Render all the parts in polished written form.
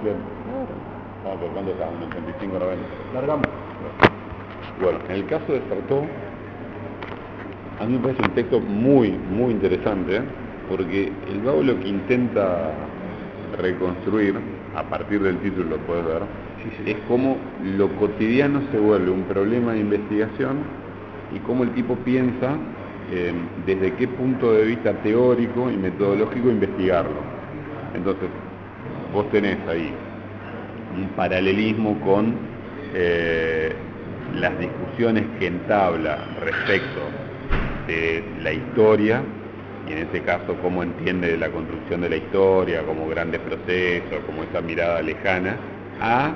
Bien. Vamos, ¿por cuánto está? ¿Un 85, 90? Largamos. Bueno, en el caso de Sartor, a mí me parece un texto muy, muy interesante, porque el Vago lo que intenta reconstruir, a partir del título lo puedes ver, es cómo lo cotidiano se vuelve un problema de investigación y cómo el tipo piensa desde qué punto de vista teórico y metodológico investigarlo. Entonces, vos tenés ahí un paralelismo con las discusiones que entabla respecto de la historia, y en este caso cómo entiende la construcción de la historia, como grandes procesos, como esa mirada lejana, a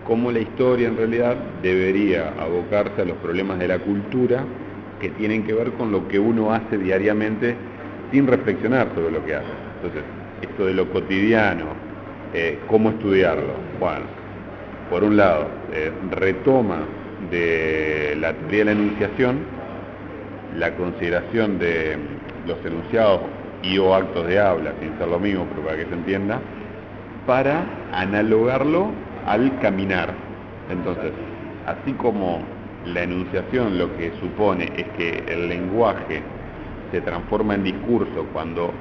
cómo la historia en realidad debería abocarse a los problemas de la cultura que tienen que ver con lo que uno hace diariamente sin reflexionar sobre lo que hace. Entonces, esto de lo cotidiano, ¿cómo estudiarlo? Bueno, por un lado, retoma de la teoría de la enunciación la consideración de los enunciados y o actos de habla, sin ser lo mismo, pero para que se entienda, para analogarlo al caminar. Entonces, así como la enunciación lo que supone es que el lenguaje se transforma en discurso cuando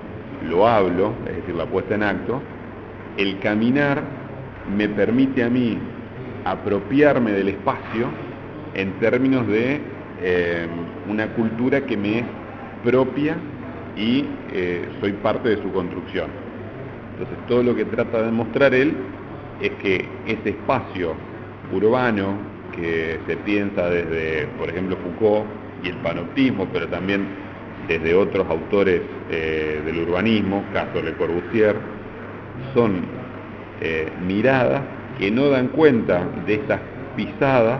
lo hablo, es decir, la puesta en acto, el caminar me permite a mí apropiarme del espacio en términos de una cultura que me es propia y soy parte de su construcción. Entonces, todo lo que trata de mostrar él es que ese espacio urbano que se piensa desde, por ejemplo, Foucault y el panoptismo, pero también desde otros autores del urbanismo, caso Le Corbusier, son miradas que no dan cuenta de estas pisadas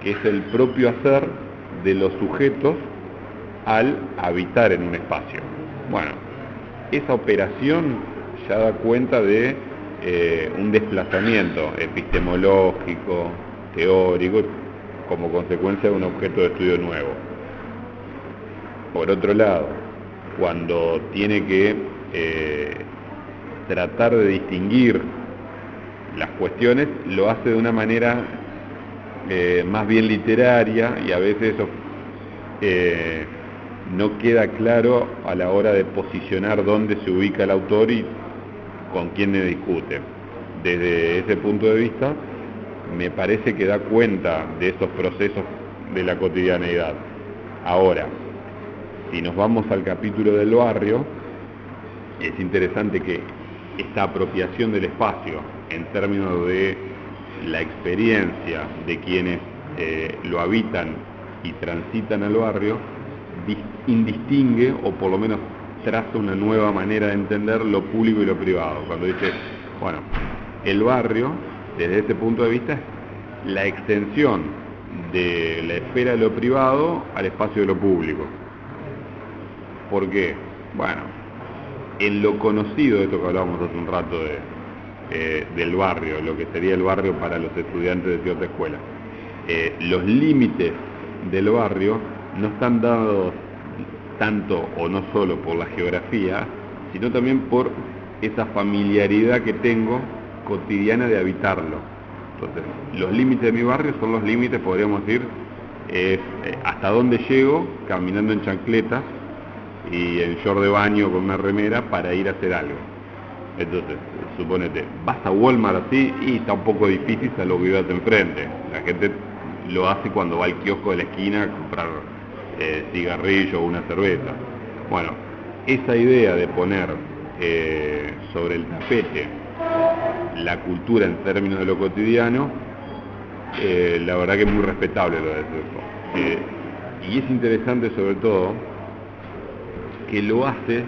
que es el propio hacer de los sujetos al habitar en un espacio. Bueno, esa operación ya da cuenta de un desplazamiento epistemológico, teórico, como consecuencia de un objeto de estudio nuevo. Por otro lado, cuando tiene que tratar de distinguir las cuestiones, lo hace de una manera más bien literaria, y a veces eso no queda claro a la hora de posicionar dónde se ubica el autor y con quién le discute. Desde ese punto de vista, me parece que da cuenta de esos procesos de la cotidianeidad. Ahora, si nos vamos al capítulo del barrio, es interesante que esta apropiación del espacio en términos de la experiencia de quienes lo habitan y transitan al barrio, indistingue, o por lo menos traza una nueva manera de entender lo público y lo privado. Cuando dice, bueno, el barrio, desde ese punto de vista, es la extensión de la esfera de lo privado al espacio de lo público. ¿Por qué? Bueno, en lo conocido, de esto que hablábamos hace un rato del barrio, lo que sería el barrio para los estudiantes de cierta escuela, los límites del barrio no están dados tanto o no solo por la geografía, sino también por esa familiaridad que tengo cotidiana de habitarlo. Entonces, los límites de mi barrio son los límites, podríamos decir, hasta dónde llego caminando en chancletas y en short de baño con una remera para ir a hacer algo. Entonces, suponete, vas a Walmart así y está un poco difícil a lo que vivas enfrente. La gente lo hace cuando va al kiosco de la esquina a comprar cigarrillo o una cerveza. Bueno, esa idea de poner sobre el tapete la cultura en términos de lo cotidiano, la verdad que es muy respetable lo de eso. Y es interesante sobre todo que lo hace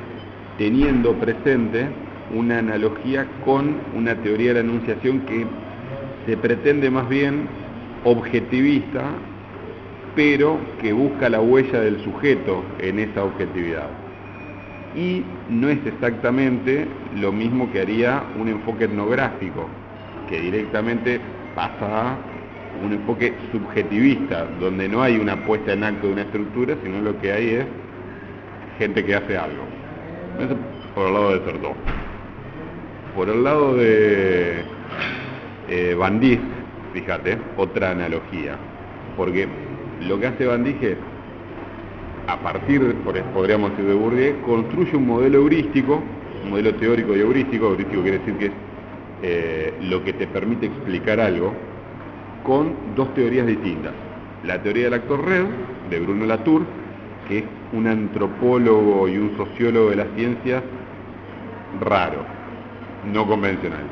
teniendo presente una analogía con una teoría de la enunciación que se pretende más bien objetivista, pero que busca la huella del sujeto en esa objetividad. Y no es exactamente lo mismo que haría un enfoque etnográfico, que directamente pasa a un enfoque subjetivista, donde no hay una puesta en acto de una estructura, sino lo que hay es gente que hace algo. Eso por el lado de Sartor. Por el lado de Van Dijk, fíjate, otra analogía, porque lo que hace Van Dijk es, a partir, podríamos decir, de Bourdieu, construye un modelo heurístico, un modelo teórico y heurístico quiere decir que es lo que te permite explicar algo, con dos teorías distintas. La teoría del actor red, de Bruno Latour, que es un antropólogo y un sociólogo de las ciencias raro, no convencional,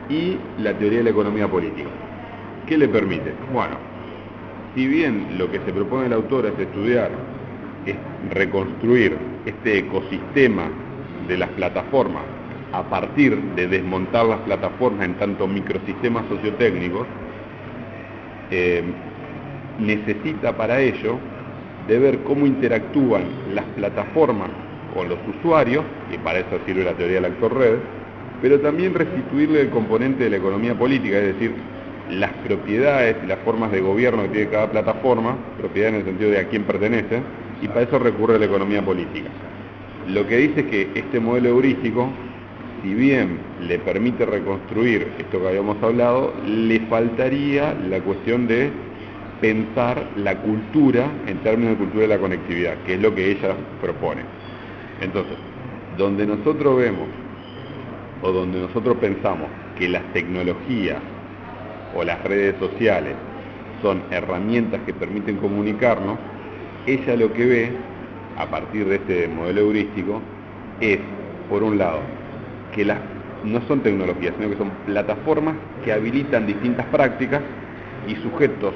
y la teoría de la economía política. ¿Qué le permite? Bueno, si bien lo que se propone el autor es estudiar, es reconstruir este ecosistema de las plataformas a partir de desmontar las plataformas en tanto microsistemas sociotécnicos, necesita para ello de ver cómo interactúan las plataformas con los usuarios, y para eso sirve la teoría del actor red, pero también restituirle el componente de la economía política, es decir, las propiedades y las formas de gobierno que tiene cada plataforma, propiedades en el sentido de a quién pertenece, y para eso recurre a la economía política. Lo que dice es que este modelo heurístico, si bien le permite reconstruir esto que habíamos hablado, le faltaría la cuestión de pensar la cultura en términos de cultura de la conectividad, que es lo que ella propone. Entonces, donde nosotros vemos o donde nosotros pensamos que las tecnologías o las redes sociales son herramientas que permiten comunicarnos, ella lo que ve, a partir de este modelo heurístico, es, por un lado, que no son tecnologías, sino que son plataformas que habilitan distintas prácticas y sujetos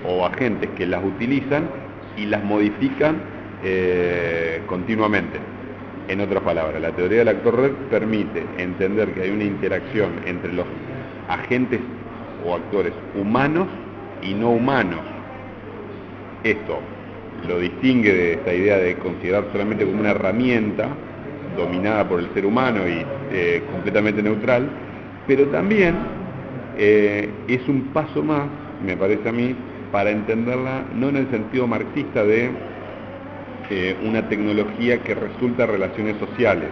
o agentes que las utilizan y las modifican continuamente. En otras palabras, la teoría del actor red permite entender que hay una interacción entre los agentes o actores humanos y no humanos. Esto lo distingue de esta idea de considerar solamente como una herramienta dominada por el ser humano y completamente neutral, pero también es un paso más, me parece a mí, para entenderla no en el sentido marxista de una tecnología que resulta relaciones sociales,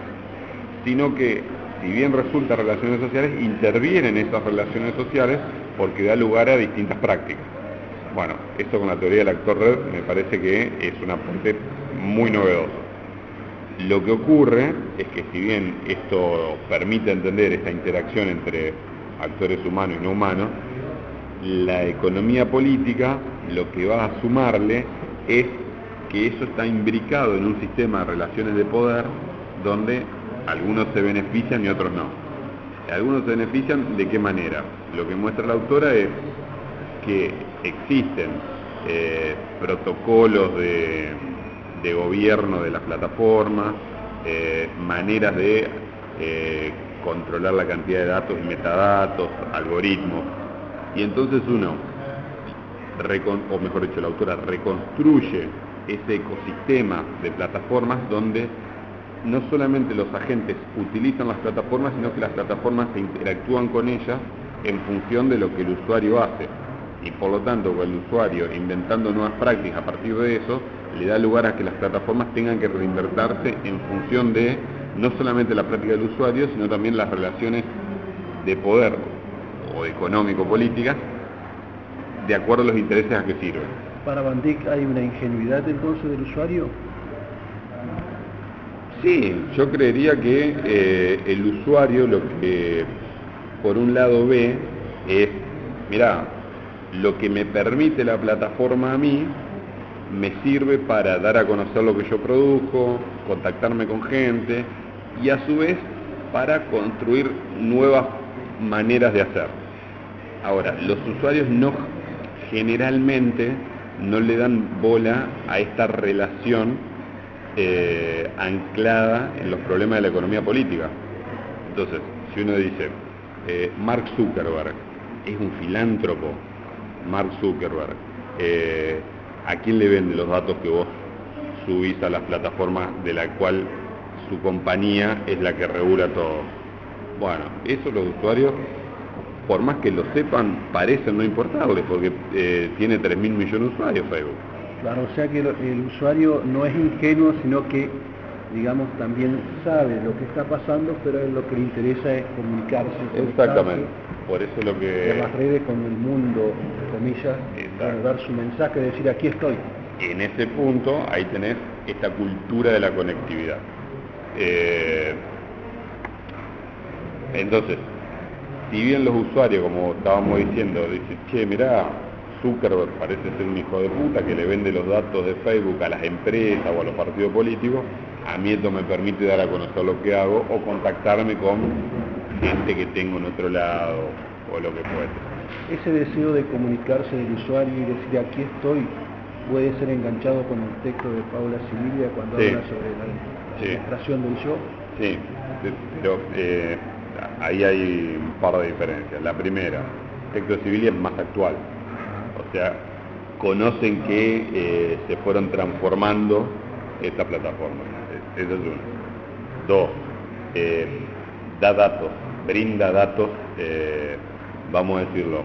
sino que, si bien resulta relaciones sociales, interviene en esas relaciones sociales porque da lugar a distintas prácticas. Bueno, esto con la teoría del actor red me parece que es un aporte muy novedoso. Lo que ocurre es que, si bien esto permite entender esta interacción entre actores humanos y no humanos, la economía política lo que va a sumarle es que eso está imbricado en un sistema de relaciones de poder donde algunos se benefician y otros no. Algunos se benefician, ¿de qué manera? Lo que muestra la autora es que existen protocolos de gobierno de las plataformas, maneras de controlar la cantidad de datos y metadatos, algoritmos, y entonces uno, o mejor dicho, la autora reconstruye ese ecosistema de plataformas donde no solamente los agentes utilizan las plataformas, sino que las plataformas se interactúan con ellas en función de lo que el usuario hace. Y por lo tanto, con el usuario inventando nuevas prácticas a partir de eso, le da lugar a que las plataformas tengan que reinvertirse en función de no solamente la práctica del usuario, sino también las relaciones de poder o económico-políticas de acuerdo a los intereses a que sirven. Para Van Dijk, ¿hay una ingenuidad entonces del usuario? Sí, yo creería que el usuario lo que por un lado ve es, mirá, lo que me permite la plataforma a mí me sirve para dar a conocer lo que yo produzco, contactarme con gente y a su vez para construir nuevas maneras de hacer. Ahora, los usuarios generalmente no le dan bola a esta relación anclada en los problemas de la economía política. Entonces, si uno dice, Mark Zuckerberg es un filántropo, Mark Zuckerberg, ¿a quién le vende los datos que vos subís a las plataformas de la cual su compañía es la que regula todo? Bueno, eso los usuarios, por más que lo sepan, parecen no importarles, porque tiene 3.000 millones de usuarios Facebook. Claro, o sea que el usuario no es ingenuo, sino que digamos, también sabe lo que está pasando, pero lo que le interesa es comunicarse. Exactamente. Por eso lo Por que... las redes con el mundo, entre comillas, bueno, dar su mensaje, decir aquí estoy. En ese punto, ahí tenés esta cultura de la conectividad. Entonces, si bien los usuarios, como estábamos diciendo, dicen, che, mirá, Zuckerberg parece ser un hijo de puta que le vende los datos de Facebook a las empresas o a los partidos políticos, a mí esto me permite dar a conocer lo que hago o contactarme con gente que tengo en otro lado o lo que fuese. Ese deseo de comunicarse del usuario y decir aquí estoy puede ser enganchado con el texto de Paula Sicilia cuando habla sobre la demostración del yo. Sí, pero ahí hay un par de diferencias. La primera, el texto de Sicilia es más actual, o sea, conocen que se fueron transformando esta plataforma. Eso es uno. Dos, da datos, brinda datos, vamos a decirlo,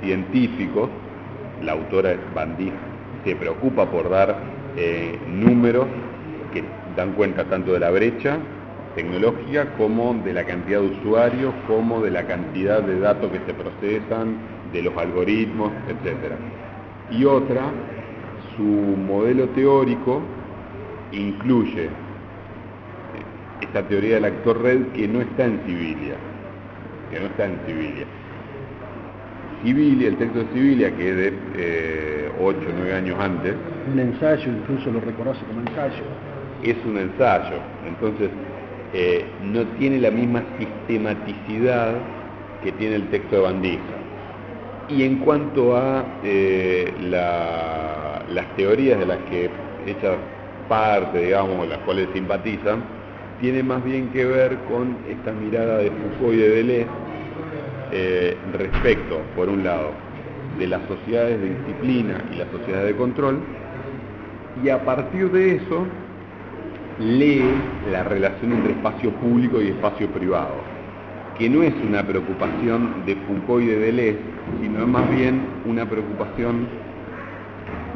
científicos. La autora es Bandí, se preocupa por dar números que dan cuenta tanto de la brecha tecnológica como de la cantidad de usuarios, como de la cantidad de datos que se procesan, de los algoritmos, etc. Y otra, su modelo teórico incluye esta teoría del actor red que no está en Sicilia, Sicilia, el texto de Sicilia, que es de 8 o 9 años antes. Un ensayo, incluso lo reconoce como ensayo. Es un ensayo, entonces no tiene la misma sistematicidad que tiene el texto de Bandí. Y en cuanto a las teorías de las que ella parte, digamos, las cuales simpatizan, tiene más bien que ver con esta mirada de Foucault y de Deleuze respecto, por un lado, de las sociedades de disciplina y las sociedades de control, y a partir de eso lee la relación entre espacio público y espacio privado, que no es una preocupación de Foucault y de Deleuze, sino es más bien una preocupación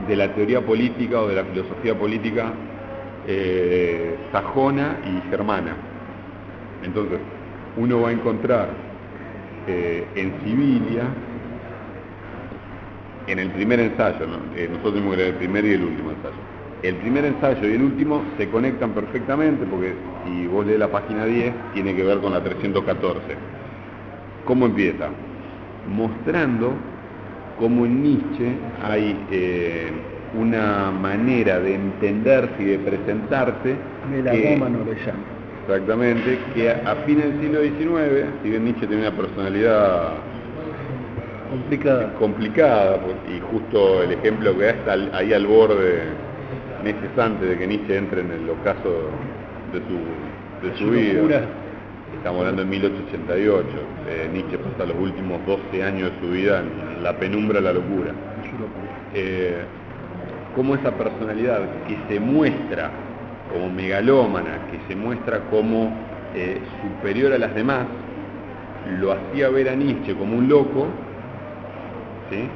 de la teoría política o de la filosofía política sajona y germana. Entonces, uno va a encontrar en Sicilia, en el primer ensayo, ¿no? Nosotros tenemos que leer el primer y el último ensayo. El primer ensayo y el último se conectan perfectamente porque si vos lees la página 10 tiene que ver con la 314. ¿Cómo empieza? Mostrando cómo en Nietzsche hay una manera de entenderse y de presentarse Melagómano le llama. Exactamente, que a fines del siglo XIX, si bien Nietzsche tenía una personalidad complicada, y justo el ejemplo que da está ahí al borde, meses antes de que Nietzsche entre en el ocaso de su vida. Locura. Estamos hablando de 1888. Nietzsche pasa los últimos 12 años de su vida en la penumbra de la locura. Como esa personalidad que se muestra como megalómana, que se muestra como superior a las demás, lo hacía ver a Nietzsche como un loco, ¿sí?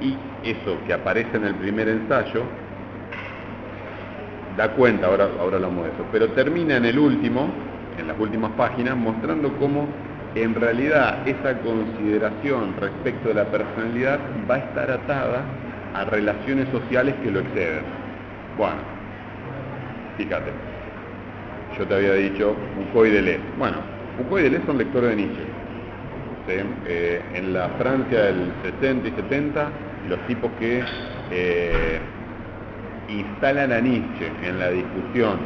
Y eso que aparece en el primer ensayo da cuenta, ahora hablamos de eso, pero termina en el último, en las últimas páginas, mostrando cómo en realidad esa consideración respecto de la personalidad va a estar atada a relaciones sociales que lo exceden. Bueno, fíjate, yo te había dicho Foucault y Deleuze. Bueno, Foucault y Deleuze son lectores de Nietzsche. ¿Sí? En la Francia del 60 y 70, los tipos que instalan a Nietzsche en la discusión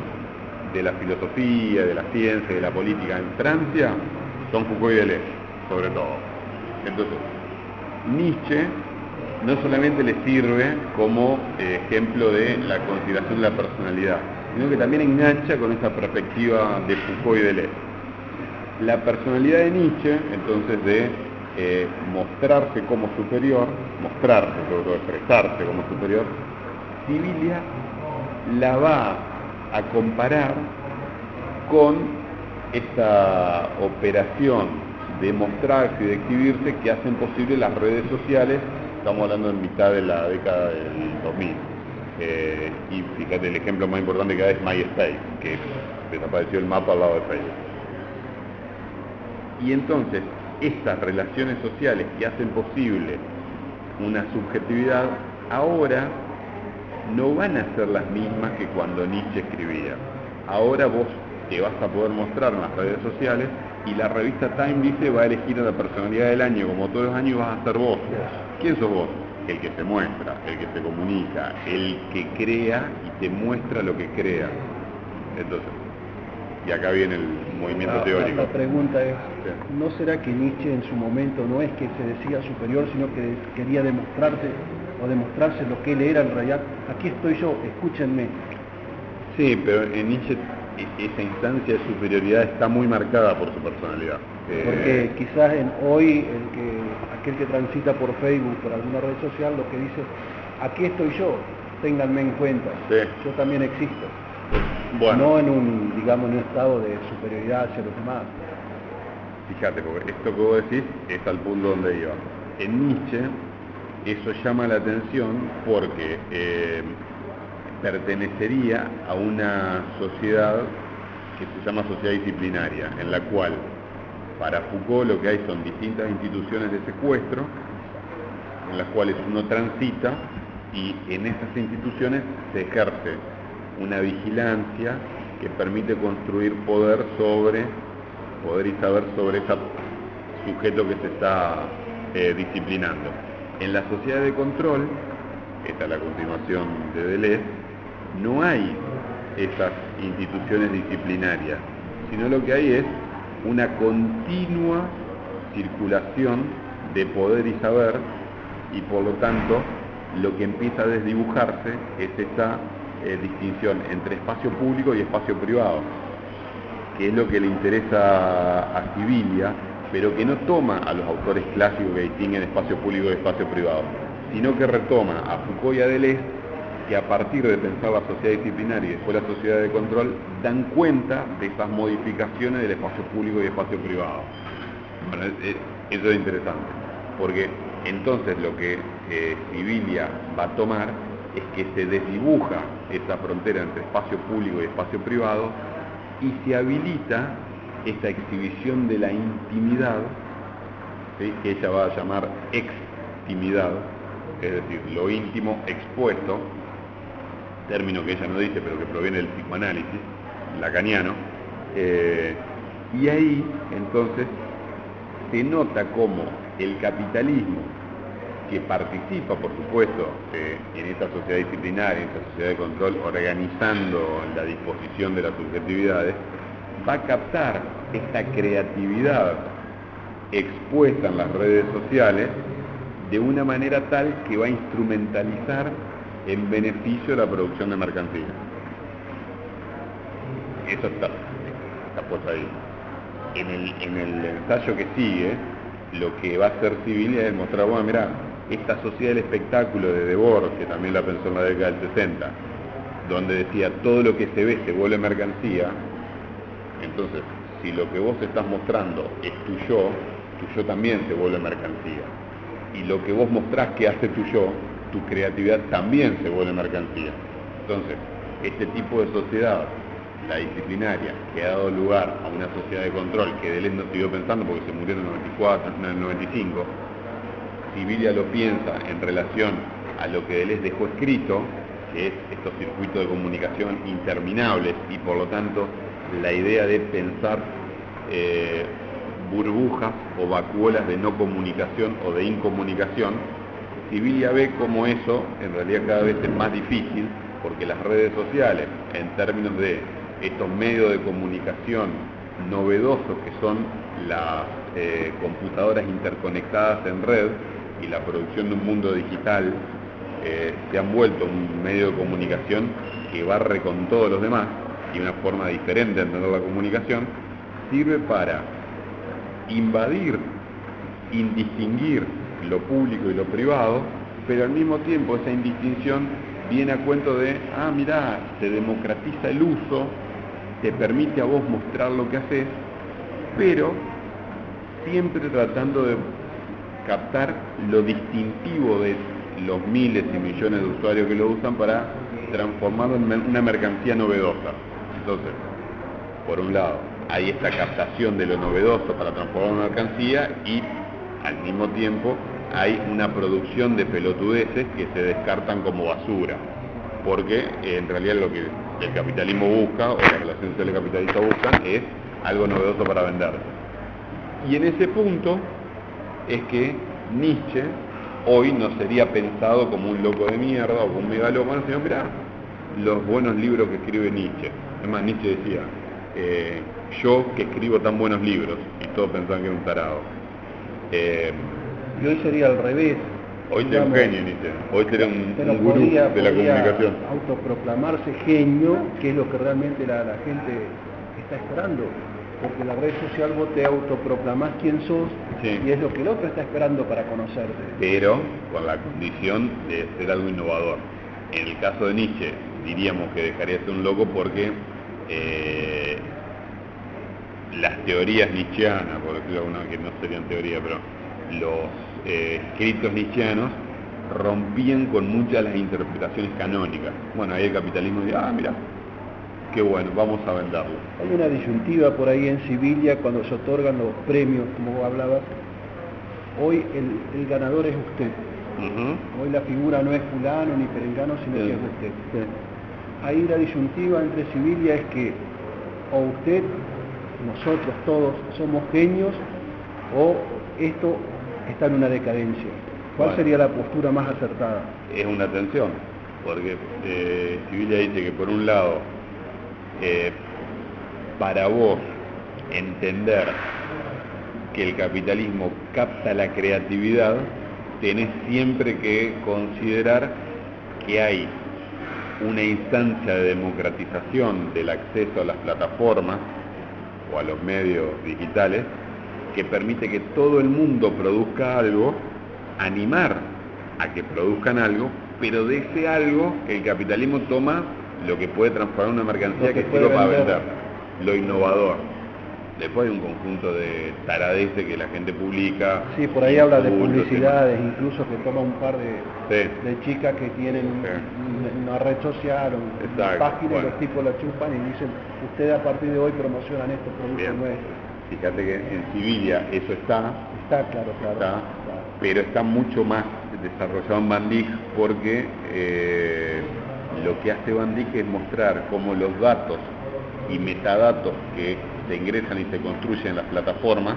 de la filosofía, de la ciencia, de la política en Francia, son Foucault y Deleuze, sobre todo. Entonces, Nietzsche no solamente le sirve como ejemplo de la consideración de la personalidad, sino que también engancha con esa perspectiva de Foucault y Deleuze. La personalidad de Nietzsche, entonces, de mostrarse como superior, sobre todo expresarse como superior, Sicilia la va a comparar con esta operación de mostrarse y de exhibirse que hacen posible las redes sociales. Estamos hablando en mitad de la década del 2000. Y fíjate, el ejemplo más importante que da es MySpace, que desapareció el mapa al lado de Facebook. Y entonces, estas relaciones sociales que hacen posible una subjetividad, ahora no van a ser las mismas que cuando Nietzsche escribía. Ahora vos te vas a poder mostrar en las redes sociales y la revista Time dice va a elegir a la personalidad del año, como todos los años vas a ser vos. ¿Quién sos vos? El que se muestra, el que se comunica, el que crea y te muestra lo que crea. Entonces, y acá viene el movimiento teórico. La pregunta es, ¿no será que Nietzsche en su momento no es que se decía superior, sino que quería demostrarse lo que él era en realidad? Aquí estoy yo, escúchenme. Sí, pero en Nietzsche esa instancia de superioridad está muy marcada por su personalidad. Porque quizás hoy aquel que transita por Facebook, por alguna red social, lo que dice, aquí estoy yo, ténganme en cuenta, sí, yo también existo. Bueno, no en un estado de superioridad hacia los demás. Fíjate, porque esto que vos decís es al punto donde iba. En Nietzsche eso llama la atención porque pertenecería a una sociedad que se llama sociedad disciplinaria, en la cual para Foucault lo que hay son distintas instituciones de secuestro en las cuales uno transita y en esas instituciones se ejerce una vigilancia que permite construir poder y saber sobre ese sujeto que se está disciplinando. En la sociedad de control, esta es la continuación de Deleuze, no hay esas instituciones disciplinarias, sino lo que hay es una continua circulación de poder y saber, y por lo tanto lo que empieza a desdibujarse es esta distinción entre espacio público y espacio privado, que es lo que le interesa a Sibilia, pero que no toma a los autores clásicos que distinguen espacio público y espacio privado, sino que retoma a Foucault y a Deleuze, que a partir de pensar la sociedad disciplinaria y después la sociedad de control, dan cuenta de esas modificaciones del espacio público y espacio privado. Bueno, eso es interesante, porque entonces lo que Sibilia va a tomar es que se desdibuja esa frontera entre espacio público y espacio privado y se habilita esta exhibición de la intimidad, ¿sí?, que ella va a llamar extimidad, es decir, lo íntimo expuesto, término que ella no dice pero que proviene del psicoanálisis lacaniano, y ahí entonces se nota cómo el capitalismo, que participa por supuesto en esta sociedad disciplinaria, en esta sociedad de control, organizando la disposición de las subjetividades, va a captar esta creatividad expuesta en las redes sociales de una manera tal que va a instrumentalizar en beneficio de la producción de mercancías. Eso está puesto ahí. En el ensayo que sigue, lo que va a hacer Sibilia es mostrar, bueno, mirá, esta sociedad del espectáculo de Debord, que también la pensó en la década del 60, donde decía todo lo que se ve se vuelve mercancía. Entonces, si lo que vos estás mostrando es tu yo también se vuelve mercancía. Y lo que vos mostrás que hace tu yo, tu creatividad también se vuelve mercancía. Entonces, este tipo de sociedad, la disciplinaria, que ha dado lugar a una sociedad de control que Deleuze no siguió pensando porque se murió en el 94, en el 95, Sibilia lo piensa en relación a lo que Deleuze dejó escrito, que es estos circuitos de comunicación interminables y por lo tanto la idea de pensar burbujas o vacuolas de no comunicación o de incomunicación. Sibilia ve como eso en realidad cada vez es más difícil porque las redes sociales, en términos de estos medios de comunicación novedosos que son las computadoras interconectadas en red y la producción de un mundo digital, se han vuelto un medio de comunicación que barre con todos los demás y una forma diferente de entender la comunicación, sirve para invadir, indistinguir lo público y lo privado, pero al mismo tiempo esa indistinción viene a cuento de, mirá, te democratiza el uso, te permite a vos mostrar lo que haces, pero siempre tratando de captar lo distintivo de los miles y millones de usuarios que lo usan para transformarlo en una mercancía novedosa. Entonces, por un lado, hay esta captación de lo novedoso para transformar una mercancía y al mismo tiempo hay una producción de pelotudeces que se descartan como basura, porque en realidad lo que el capitalismo busca, o las relaciones sociales capitalistas buscan, es algo novedoso para vender. Y en ese punto es que Nietzsche hoy no sería pensado como un loco de mierda o como un megalómano, sino mirá los buenos libros que escribe Nietzsche. Es más, Nietzsche decía, yo que escribo tan buenos libros, y todos pensaban que era un tarado. Y hoy sería al revés. Hoy sería un genio, Nietzsche. Hoy sería un gurú de la comunicación. Autoproclamarse genio, que es lo que realmente la gente está esperando. Porque en la red social vos te autoproclamás quién sos, sí, y es lo que el otro está esperando para conocerte. Pero con la condición de ser algo innovador. En el caso de Nietzsche, diríamos que dejaría de ser un loco porque las teorías nietzscheanas, por decirlo alguna, que no serían teorías, pero los escritos nietzscheanos rompían con muchas de las interpretaciones canónicas. Bueno, ahí el capitalismo dice, mira, qué bueno, vamos a venderlo. Hay una disyuntiva por ahí en Sevilla cuando se otorgan los premios, como vos hablabas. Hoy el ganador es usted. Hoy la figura no es fulano ni perengano, sino que es usted. Ahí la disyuntiva entre Sevilla es que o usted, nosotros todos somos genios, o esto está en una decadencia. ¿Cuál sería la postura más acertada? Es una tensión, porque Sevilla dice que por un lado, para vos entender que el capitalismo capta la creatividad, tenés siempre que considerar que hay una instancia de democratización del acceso a las plataformas o a los medios digitales que permite que todo el mundo produzca algo, animar a que produzcan algo, pero de ese algo el capitalismo toma lo que puede transformar una mercancía que sirva para vender, lo innovador. Después hay un conjunto de taradeces que la gente publica. Sí, por ahí habla de publicidades, incluso que toma un par de chicas que tienen una red social o una página, y los tipos la chupan y dicen, ustedes a partir de hoy promocionan estos productos nuestros. Fíjate que en Sevilla eso está, claro. Pero está mucho más desarrollado en Van Dijk porque lo que hace Van Dijk es mostrar cómo los datos y metadatos que se ingresan y se construyen en las plataformas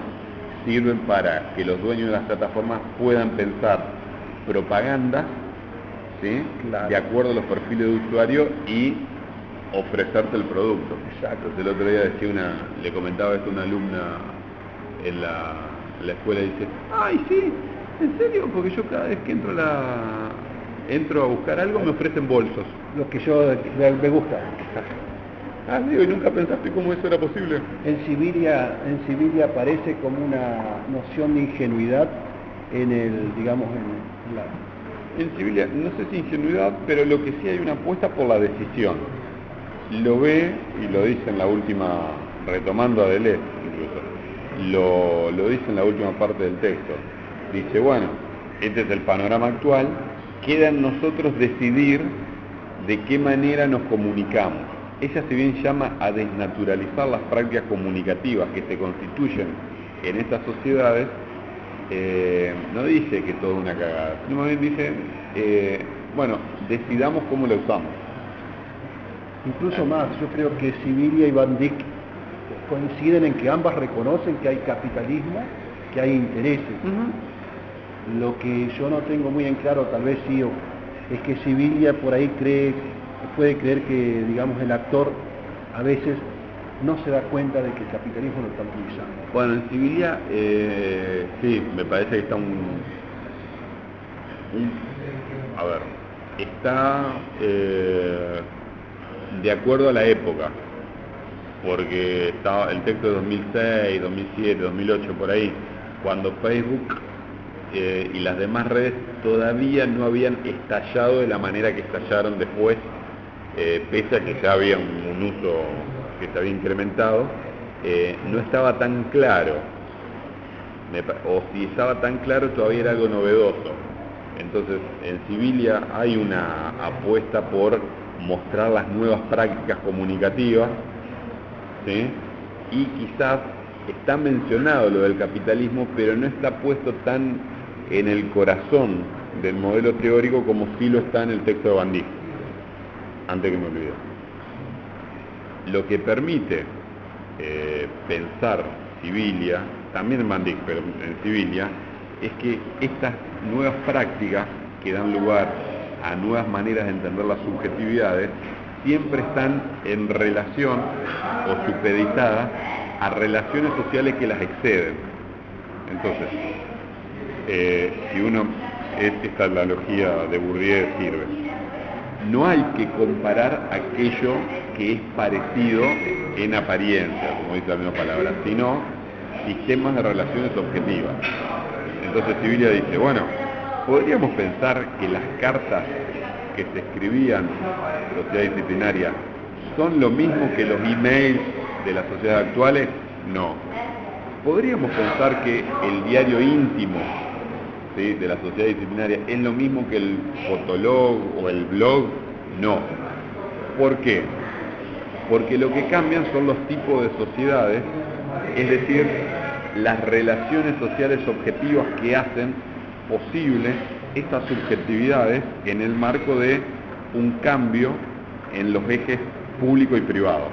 sirven para que los dueños de las plataformas puedan pensar propaganda, ¿sí? De acuerdo a los perfiles de usuario y ofrecerte el producto. Exacto. Entonces, el otro día le comentaba esto a una alumna en la escuela y dice, ¡ay, sí! ¿En serio? Porque yo cada vez que entro a buscar algo me ofrecen bolsos. Lo que yo me gusta. Digo, ¿y nunca pensaste cómo eso era posible? En Sevilla aparece como una noción de ingenuidad en Sevilla, no sé si ingenuidad, pero lo que sí hay una apuesta por la decisión. Lo ve, y lo dice en la última, retomando a Deleuze incluso, lo dice en la última parte del texto. Dice, bueno, este es el panorama actual, queda en nosotros decidir de qué manera nos comunicamos. Ella se bien llama a desnaturalizar las prácticas comunicativas que se constituyen en estas sociedades. No dice que todo es una cagada, sino bien dice, bueno, decidamos cómo la usamos. Incluso más, yo creo que Sevilla y Van Dijk coinciden en que ambas reconocen que hay capitalismo, que hay intereses. Lo que yo no tengo muy en claro, tal vez sí, es que Sevilla por ahí puede creer que, digamos, el actor a veces no se da cuenta de que el capitalismo lo está utilizando. Bueno, en Sevilla, sí, me parece que está está de acuerdo a la época, porque está el texto de 2006, 2007, 2008, por ahí, cuando Facebook y las demás redes todavía no habían estallado de la manera que estallaron después, pese a que ya había un uso que se había incrementado, no estaba tan claro, o si estaba tan claro todavía era algo novedoso. Entonces en Sevilla hay una apuesta por mostrar las nuevas prácticas comunicativas, ¿sí? Y quizás está mencionado lo del capitalismo, pero no está puesto tan en el corazón del modelo teórico como sí lo está en el texto de Van Dijk, antes que me olvide. Lo que permite pensar Sibilia, también en Van Dijk, pero en Sibilia, es que estas nuevas prácticas que dan lugar a nuevas maneras de entender las subjetividades siempre están en relación o supeditadas a relaciones sociales que las exceden. Entonces, si uno, esta analogía de Bourdieu sirve, no hay que comparar aquello que es parecido en apariencia, como dice la misma palabra, sino sistemas de relaciones objetivas. Entonces Sibilia dice, bueno, podríamos pensar que las cartas que se escribían en la sociedad disciplinaria son lo mismo que los emails de las sociedades actuales. No. Podríamos pensar que el diario íntimo, ¿sí?, de la sociedad disciplinaria es lo mismo que el fotolog o el blog. No. ¿Por qué? Porque lo que cambian son los tipos de sociedades, es decir, las relaciones sociales objetivas que hacen posible estas subjetividades en el marco de un cambio en los ejes público y privado.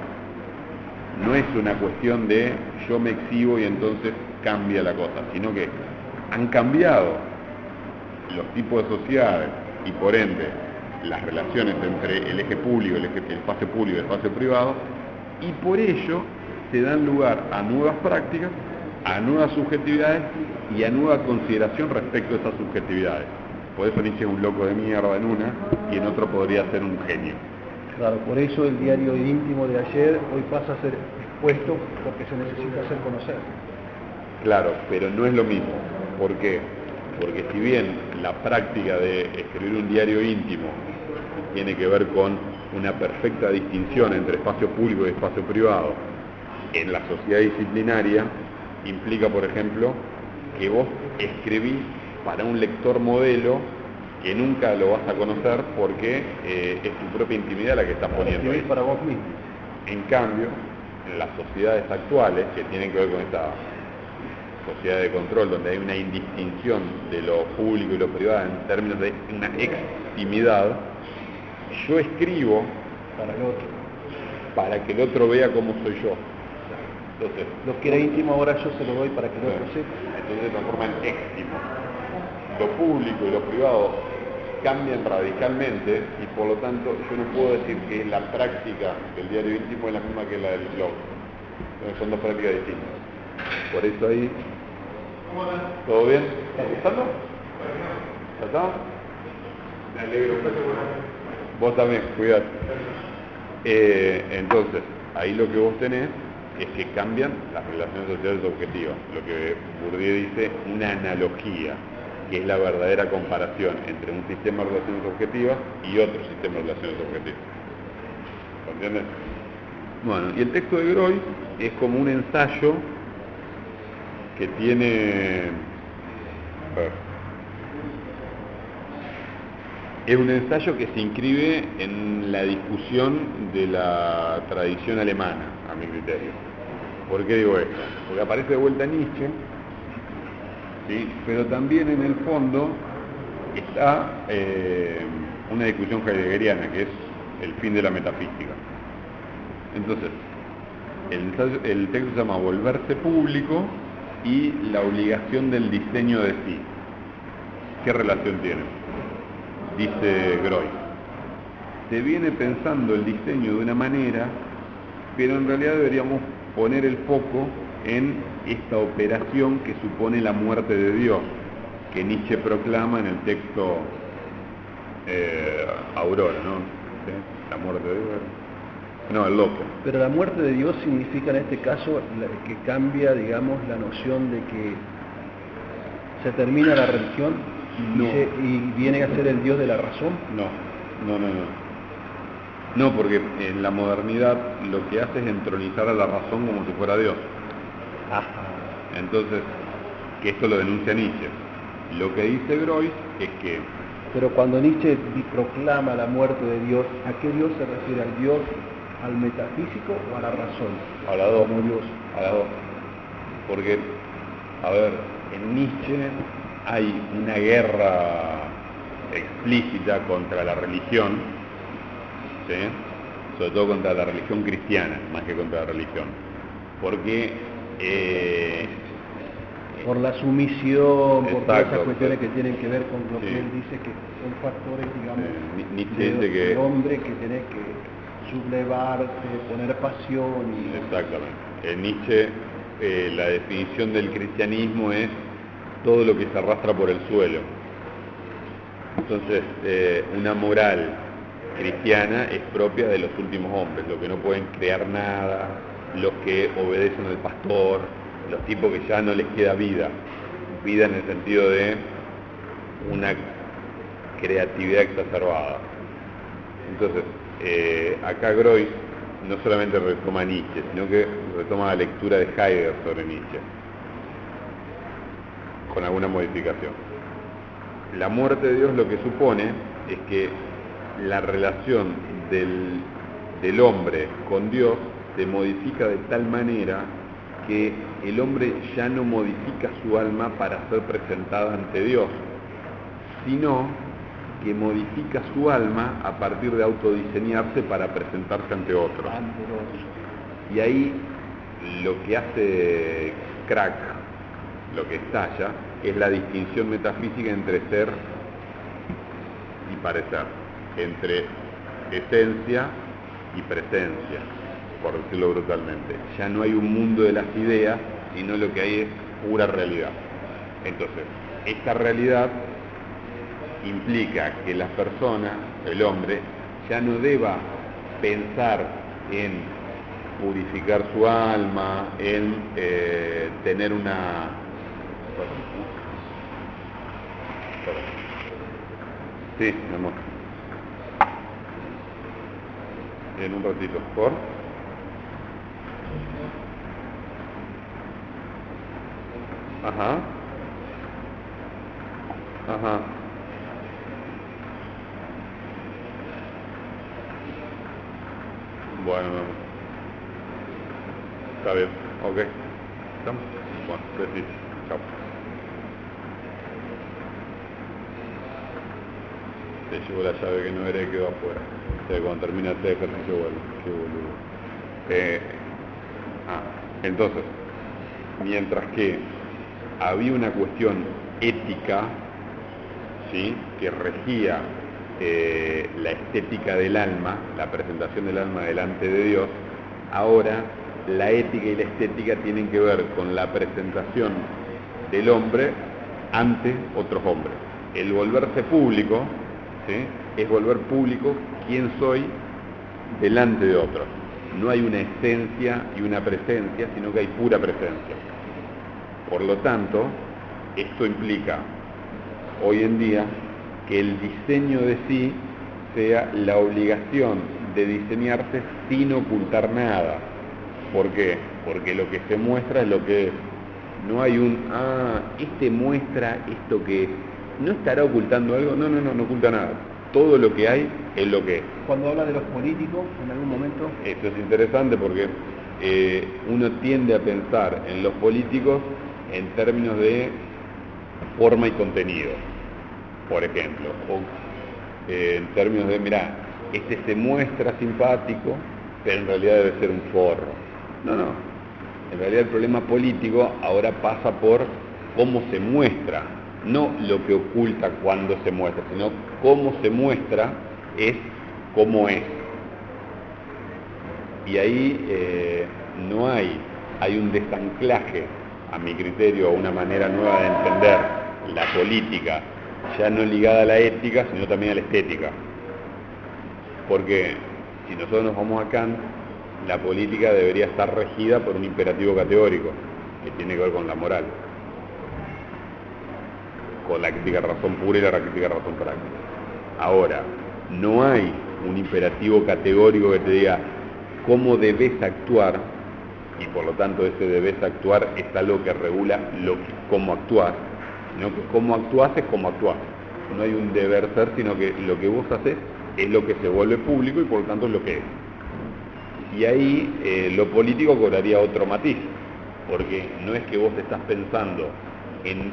No es una cuestión de yo me exhibo y entonces cambia la cosa, sino que han cambiado los tipos de sociedades y por ende las relaciones entre el eje público, el espacio público y el espacio privado, y por ello se dan lugar a nuevas prácticas, a nuevas subjetividades y a nueva consideración respecto de esas subjetividades. Por eso Nietzsche es un loco de mierda en una y en otro podría ser un genio. Claro, por eso el diario íntimo de ayer hoy pasa a ser expuesto porque se necesita hacer conocer. Claro, pero no es lo mismo. ¿Por qué? Porque si bien la práctica de escribir un diario íntimo tiene que ver con una perfecta distinción entre espacio público y espacio privado, en la sociedad disciplinaria implica, por ejemplo, que vos escribís para un lector modelo que nunca lo vas a conocer porque es tu propia intimidad la que estás poniendo ahí. Para vos mismo. En cambio, en las sociedades actuales, que tienen que ver con esta sociedad de control, donde hay una indistinción de lo público y lo privado en términos de una extimidad, yo escribo para el otro, para que el otro vea cómo soy yo. Entonces, lo que era íntimo ahora yo se lo doy para que el otro sepa. Entonces se transforma en éxtimo. Lo público y lo privado cambian radicalmente y por lo tanto yo no puedo decir que la práctica del diario íntimo es la misma que la del blog. Entonces son dos prácticas distintas. Por eso ahí... ¿Todo bien? ¿Estás gustando? ¿Ya está? Me alegro. Vos también, cuidado. Entonces, ahí lo que vos tenés es que cambian las relaciones sociales objetivas. Lo que Bourdieu dice, una analogía, que es la verdadera comparación entre un sistema de relaciones objetivas y otro sistema de relaciones objetivas. ¿Entiendes? Bueno, y el texto de Groy es como un ensayo que tiene... Es un ensayo que se inscribe en la discusión de la tradición alemana, a mi criterio. ¿Por qué digo esto? Porque aparece de vuelta Nietzsche, ¿sí?, pero también en el fondo está una discusión heideggeriana, que es el fin de la metafísica. Entonces, el texto se llama Volverse público y la obligación del diseño de sí. ¿Qué relación tienen? Dice Groy, se viene pensando el diseño de una manera, pero en realidad deberíamos poner el foco en esta operación que supone la muerte de Dios, que Nietzsche proclama en el texto Aurora, ¿no? ¿Sí? La muerte de Dios. No, el loco. Pero la muerte de Dios significa en este caso que cambia, digamos, la noción de que se termina la religión. No. Y viene a ser el Dios de la razón. No, porque en la modernidad lo que hace es entronizar a la razón como si fuera Dios. Entonces, que esto lo denuncia Nietzsche. Lo que dice Groy es que Pero cuando Nietzsche proclama la muerte de Dios, ¿a qué Dios se refiere? ¿Al Dios, al metafísico o a la razón? A las dos. Como Dios. A las dos. Porque, a ver, en Nietzsche hay una guerra explícita contra la religión, ¿sí? Sobre todo contra la religión cristiana, más que contra la religión. Porque por la sumisión, por todas exacto, esas cuestiones que tienen que ver con lo sí. que él dice que son factores, digamos, Nietzsche dice que del hombre que tenés que sublevarte, poner pasión y... exactamente. En Nietzsche la definición del cristianismo es todo lo que se arrastra por el suelo. Entonces, una moral cristiana es propia de los últimos hombres, los que no pueden crear nada, los que obedecen al pastor, los tipos que ya no les queda vida en el sentido de una creatividad exacerbada. Entonces, acá Groys no solamente retoma Nietzsche, sino que retoma la lectura de Heidegger sobre Nietzsche, con alguna modificación. La muerte de Dios lo que supone es que la relación del hombre con Dios se modifica de tal manera que el hombre ya no modifica su alma para ser presentada ante Dios, sino que modifica su alma a partir de autodiseñarse para presentarse ante otros. Y ahí lo que hace crack, lo que estalla, es la distinción metafísica entre ser y parecer, entre esencia y presencia, por decirlo brutalmente. Ya no hay un mundo de las ideas, sino lo que hay es pura realidad. Entonces, esta realidad implica que la persona, el hombre, ya no deba pensar en purificar su alma, en tener una... Sí, mi amor. En un ratito, ¿por? Ajá. Ajá. Bueno, está bien, ok. ¿Estamos? Bueno, besitos. Chao. Te llevo la llave que no era y quedó afuera. O sea, cuando termina este ejercicio vuelvo. Qué boludo. Entonces, mientras que había una cuestión ética, ¿sí?, que regía la estética del alma, la presentación del alma delante de Dios, ahora la ética y la estética tienen que ver con la presentación del hombre ante otros hombres. El volverse público, ¿sí?, es volver público quién soy delante de otros. No hay una esencia y una presencia, sino que hay pura presencia. Por lo tanto, esto implica hoy en día que el diseño de sí sea la obligación de diseñarse sin ocultar nada. ¿Por qué? Porque lo que se muestra es lo que es. No hay este muestra esto que es. ¿No estará ocultando algo? No oculta nada. Todo lo que hay es lo que es. Cuando habla de los políticos, en algún momento... Esto es interesante porque uno tiende a pensar en los políticos en términos de forma y contenido, por ejemplo, o en términos de, mirá, este se muestra simpático, pero en realidad debe ser un forro. No, en realidad el problema político ahora pasa por cómo se muestra, no lo que oculta cuando se muestra, sino cómo se muestra es cómo es. Y ahí no hay un desanclaje, a mi criterio, una manera nueva de entender la política, ya no ligada a la ética, sino también a la estética. Porque si nosotros nos vamos a Kant, la política debería estar regida por un imperativo categórico, que tiene que ver con la moral, con la crítica de razón pura y la crítica de razón práctica. Ahora, no hay un imperativo categórico que te diga cómo debes actuar, y por lo tanto ese debes actuar es algo que regula cómo actuar, sino que cómo actuás es cómo actuás. no hay un deber ser, sino que lo que vos haces es lo que se vuelve público y por lo tanto es lo que es. Y ahí lo político cobraría otro matiz, porque no es que vos estás pensando en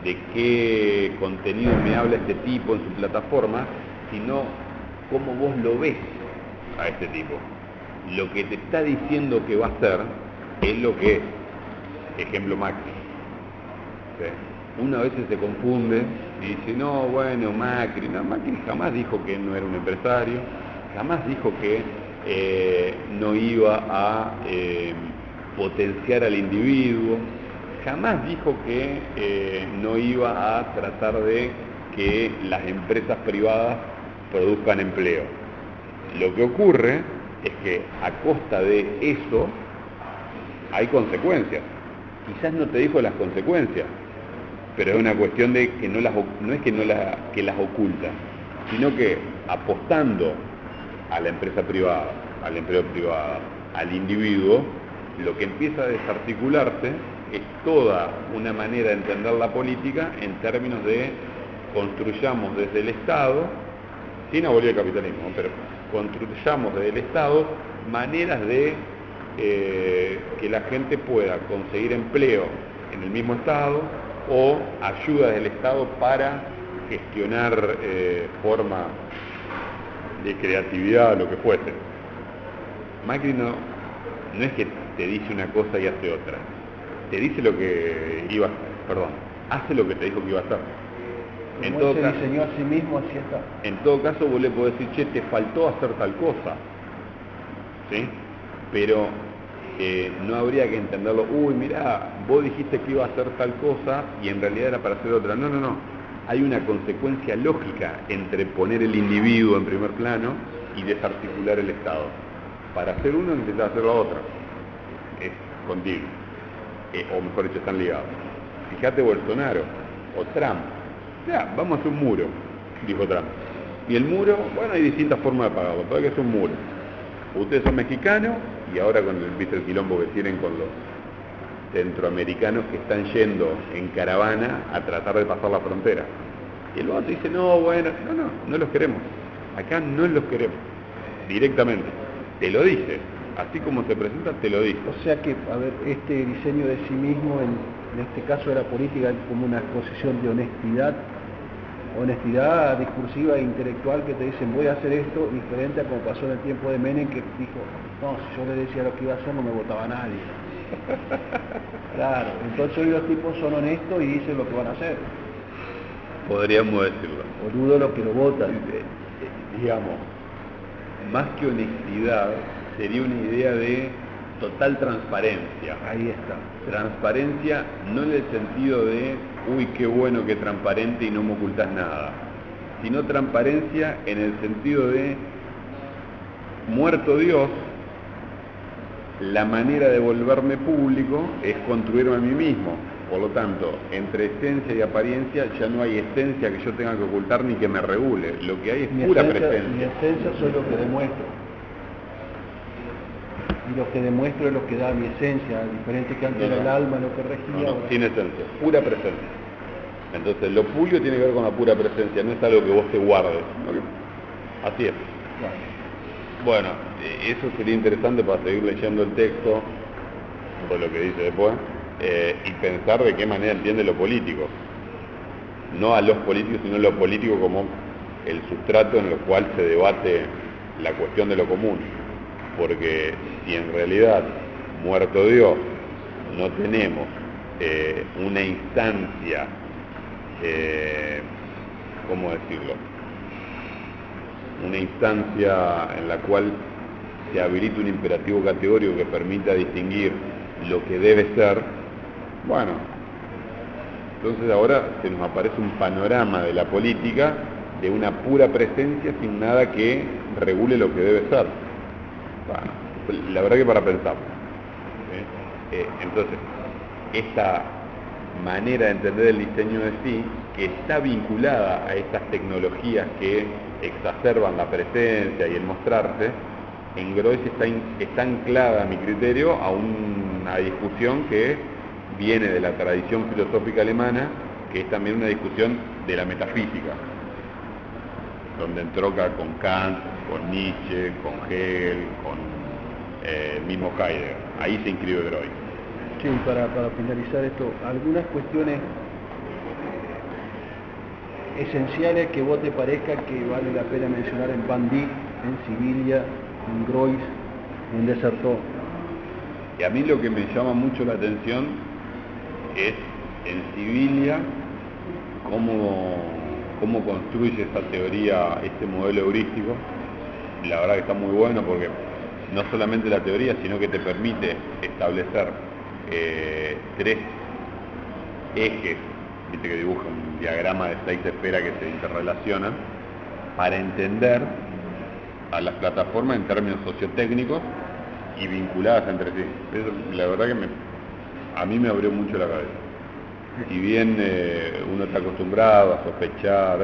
de qué contenido me habla este tipo en su plataforma, sino cómo vos lo ves a este tipo. Lo que te está diciendo que va a hacer es lo que es. Ejemplo Macri. ¿Sí? Uno a veces se confunde y dice, no, bueno, Macri jamás dijo que no era un empresario, jamás dijo que no iba a potenciar al individuo, jamás dijo que no iba a tratar de que las empresas privadas produzcan empleo. Lo que ocurre es que a costa de eso hay consecuencias. Quizás no te dijo las consecuencias, pero es una cuestión de que no es que las oculta, sino que apostando a la empresa privada, al empleo privado, al individuo, lo que empieza a desarticularse es toda una manera de entender la política en términos de construyamos desde el Estado, sin abolir el capitalismo, pero construyamos desde el Estado maneras de que la gente pueda conseguir empleo en el mismo Estado o ayuda del Estado para gestionar forma de creatividad, lo que fuese. Macri no es que te dice una cosa y hace otra, te dice lo que hace lo que te dijo que iba a hacer. Como él se diseñó a sí mismo, así está. En todo caso vos le podés decir, che, te faltó hacer tal cosa, ¿sí? Pero no habría que entenderlo, uy, mirá, vos dijiste que iba a hacer tal cosa y en realidad era para hacer otra. No. Hay una consecuencia lógica entre poner el individuo en primer plano y desarticular el Estado. Para hacer uno necesitas hacer la otra. Es continuo. O mejor dicho, están ligados. Fíjate Bolsonaro o Trump. Ya, vamos a hacer un muro, dijo Trump. Y el muro, bueno, hay distintas formas de pagarlo, pero que es un muro. Ustedes son mexicanos y ahora con el quilombo que tienen con los centroamericanos que están yendo en caravana a tratar de pasar la frontera. Y el otro dice, no los queremos. Acá no los queremos. Directamente. Te lo dice. Así como se presenta, te lo dice. O sea que, a ver, este diseño de sí mismo, en este caso de la política, como una exposición de honestidad discursiva e intelectual, que te dicen voy a hacer esto, diferente a como pasó en el tiempo de Menem, que dijo, no, si yo le decía lo que iba a hacer no me votaba nadie. Claro, entonces hoy los tipos son honestos y dicen lo que van a hacer. Podríamos decirlo. Boludo los que lo votan. Digamos, más que honestidad, sería una idea de total transparencia. Ahí está. Transparencia no en el sentido de, uy, qué bueno que transparente y no me ocultas nada, sino transparencia en el sentido de, muerto Dios, la manera de volverme público es construirme a mí mismo. Por lo tanto, entre esencia y apariencia ya no hay esencia que yo tenga que ocultar ni que me regule. Lo que hay es pura presencia. Mi esencia soy lo que demuestro. Y lo que demuestro es lo que da mi esencia, diferente que antes era el alma lo que regía. Sin esencia, pura presencia. Entonces, lo público tiene que ver con la pura presencia, no es algo que vos te guardes. Así es. Bueno, eso sería interesante para seguir leyendo el texto, por lo que dice después, y pensar de qué manera entiende lo político. No a los políticos, sino lo político como el sustrato en el cual se debate la cuestión de lo común. Porque si en realidad, muerto Dios, no tenemos una instancia, ¿cómo decirlo? Una instancia en la cual se habilita un imperativo categórico que permita distinguir lo que debe ser, bueno, entonces ahora se nos aparece un panorama de la política de una pura presencia sin nada que regule lo que debe ser. Bueno, la verdad que para pensar. Entonces, esta manera de entender el diseño de sí, que está vinculada a estas tecnologías que exacerban la presencia y el mostrarse, en Groys está anclada, a mi criterio, a una discusión que viene de la tradición filosófica alemana que es también una discusión de la metafísica, donde entronca con Kant, con Nietzsche, con Hegel, con mismo Heidegger. Ahí se inscribe Groys. Sí, para finalizar esto, algunas cuestiones esenciales que vos te parezca que vale la pena mencionar en Van Dijk, en Sibilia, en Groys, en Desertó. Y a mí lo que me llama mucho la atención es en Sibilia cómo construye esta teoría, este modelo heurístico. La verdad que está muy bueno porque no solamente la teoría, sino que te permite establecer 3 ejes, viste que dibuja un diagrama de 6 esferas que se interrelacionan, para entender a las plataformas en términos sociotécnicos y vinculadas entre sí. Eso, la verdad que a mí me abrió mucho la cabeza. Si bien uno está acostumbrado a sospechar,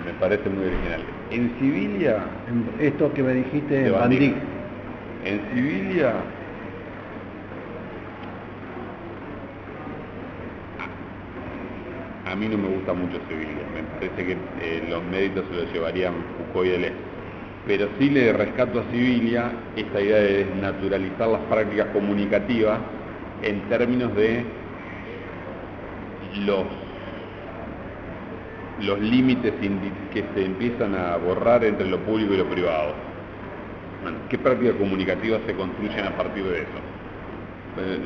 me parece muy original. En Sibilia... Esto que me dijiste en Van Dijk. En Sibilia... A mí no me gusta mucho Sibilia. Me parece que los méritos se los llevarían Foucault y Deleuze. Pero sí le rescato a Sibilia esta idea de desnaturalizar las prácticas comunicativas en términos de los límites que se empiezan a borrar entre lo público y lo privado. Bueno, ¿qué prácticas comunicativas se construyen a partir de eso?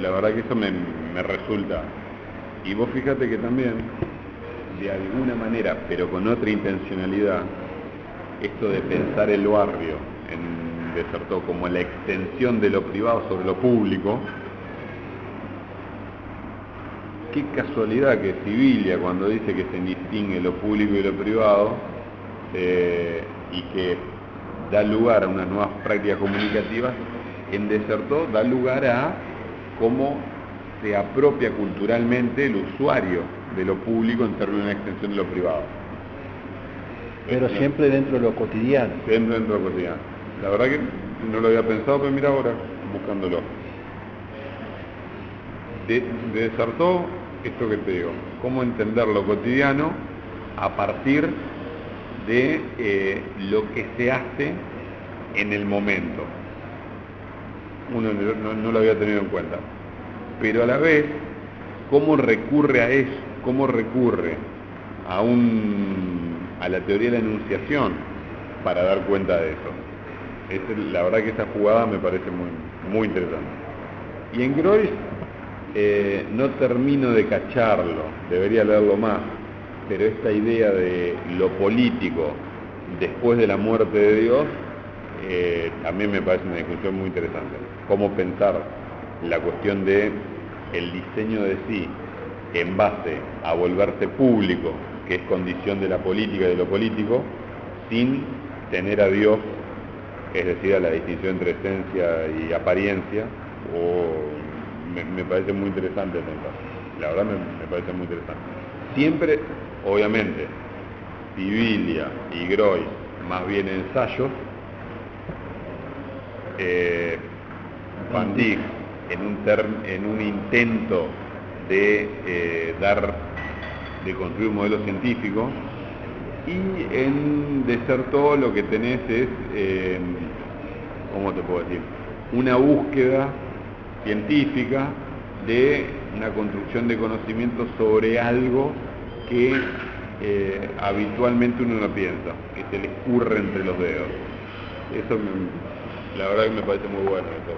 La verdad que eso me resulta. Y vos fíjate que también, de alguna manera, pero con otra intencionalidad, esto de pensar el barrio en Desertó como la extensión de lo privado sobre lo público, qué casualidad que Sibilia, cuando dice que se distingue lo público y lo privado, y que da lugar a unas nuevas prácticas comunicativas, en Desertó da lugar a cómo se apropia culturalmente el usuario de lo público en términos de una extensión de lo privado. Pero siempre dentro de lo cotidiano. Siempre dentro de lo cotidiano. La verdad que no lo había pensado, pero mira ahora, buscándolo. Desertó esto que te digo, cómo entender lo cotidiano a partir de lo que se hace en el momento. Uno no lo había tenido en cuenta. Pero a la vez, cómo recurre a eso, cómo recurre a la teoría de la enunciación para dar cuenta de eso. La verdad que esa jugada me parece muy, muy interesante. Y en Groys no termino de cacharlo, debería leerlo más, pero esta idea de lo político después de la muerte de Dios también me parece una discusión muy interesante. Cómo pensar la cuestión de el diseño de sí en base a volverse público, que es condición de la política y de lo político, sin tener a Dios, es decir, a la distinción entre esencia y apariencia, me parece muy interesante pensar. La verdad me parece muy interesante. Siempre, obviamente, Sibilia y Groys, más bien ensayos, Van Dijk en un intento de construir un modelo científico, y en Desertó lo que tenés es, ¿cómo te puedo decir? Una búsqueda científica de una construcción de conocimiento sobre algo que habitualmente uno no piensa, que se le escurre entre los dedos. Eso la verdad que me parece muy bueno eso.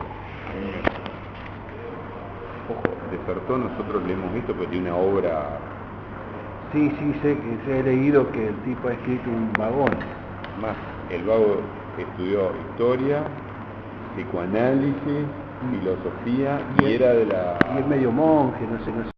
Ojo, Desertó nosotros le hemos visto, pero tiene una obra... Sí, sé que he leído que el tipo ha escrito un vagón. Más, el vago estudió historia, psicoanálisis, filosofía, y era de la... Y es medio monje, no sé.